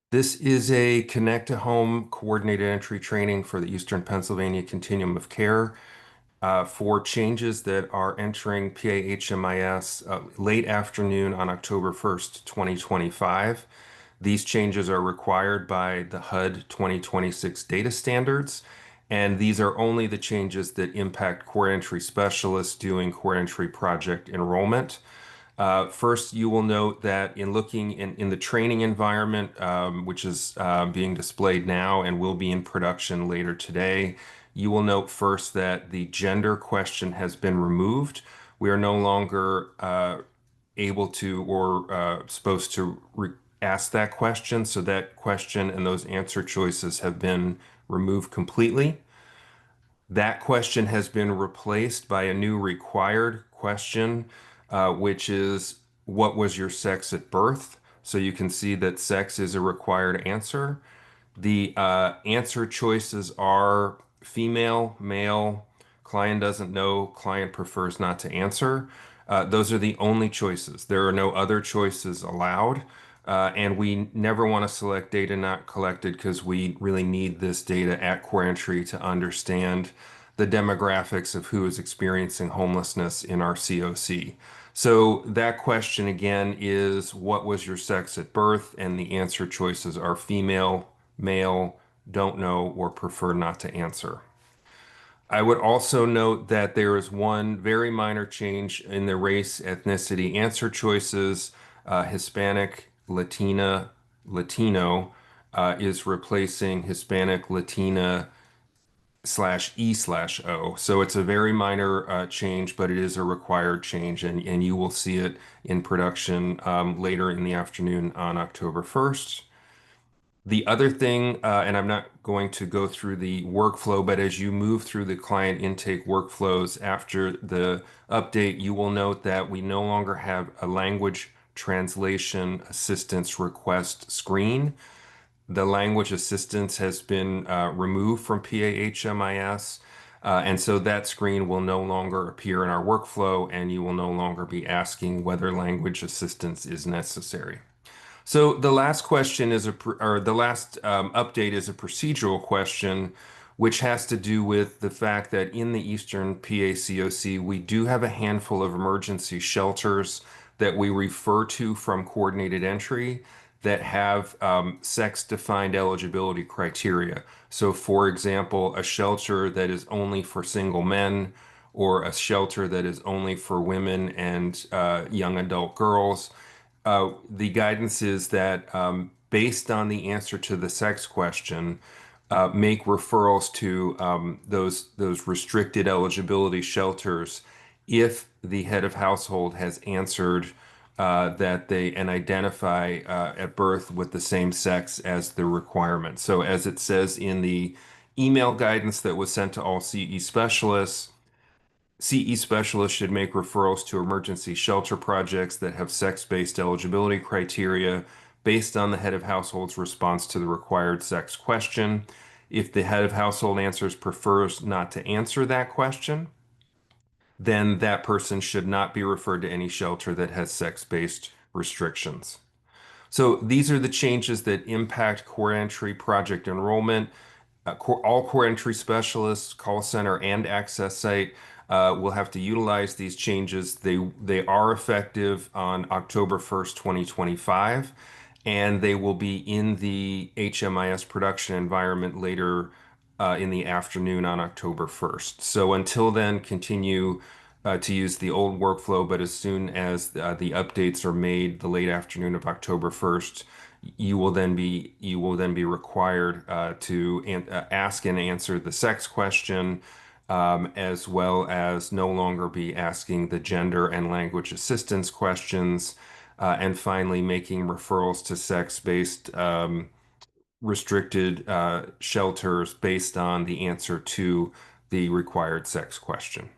This is a Connect to Home coordinated entry training for the Eastern Pennsylvania Continuum of Care for changes that are entering PAHMIS late afternoon on October 1st, 2025. These changes are required by the HUD 2026 data standards, and these are only the changes that impact core entry specialists doing core entry project enrollment. First, you will note that in looking in the training environment, which is being displayed now and will be in production later today, you will note first that the gender question has been removed. We are no longer able to or supposed to ask that question, so that question and those answer choices have been removed completely. That question has been replaced by a new required question, which is what was your sex at birth? So you can see that sex is a required answer. The answer choices are female, male, client doesn't know, client prefers not to answer. Those are the only choices. There are no other choices allowed. And we never want to select data not collected because we really need this data at core entry to understand the demographics of who is experiencing homelessness in our COC. So that question again is what was your sex at birth? And the answer choices are female, male, don't know, or prefer not to answer. I would also note that there is one very minor change in the race ethnicity answer choices. Hispanic, Latina, Latino is replacing Hispanic, Latina slash E slash O. So it's a very minor change, but it is a required change, and you will see it in production later in the afternoon on October 1st. The other thing, and I'm not going to go through the workflow, but as you move through the client intake workflows after the update, you will note that we no longer have a language translation assistance request screen. The language assistance has been removed from PAHMIS, and so that screen will no longer appear in our workflow, and you will no longer be asking whether language assistance is necessary. So the last question is or the last update is a procedural question, which has to do with the fact that in the Eastern PACOC, we do have a handful of emergency shelters that we refer to from coordinated entry that have sex-defined eligibility criteria. So, for example, a shelter that is only for single men, or a shelter that is only for women and young adult girls. The guidance is that based on the answer to the sex question, make referrals to those restricted eligibility shelters if the head of household has answered that they and identify at birth with the same sex as the requirement. So as it says in the email guidance that was sent to all CE specialists, CE specialists should make referrals to emergency shelter projects that have sex-based eligibility criteria based on the head of household's response to the required sex question. If the head of household prefers not to answer that question, then that person should not be referred to any shelter that has sex-based restrictions. So these are the changes that impact core entry project enrollment. All core entry specialists, call center, and access site will have to utilize these changes. They are effective on October 1st, 2025, and they will be in the HMIS production environment later in the afternoon on October 1st. So until then, continue to use the old workflow, but as soon as the updates are made the late afternoon of October 1st, you will then be required to ask and answer the sex question, as well as no longer be asking the gender and language assistance questions, and finally making referrals to sex-based restricted shelters based on the answer to the required sex question.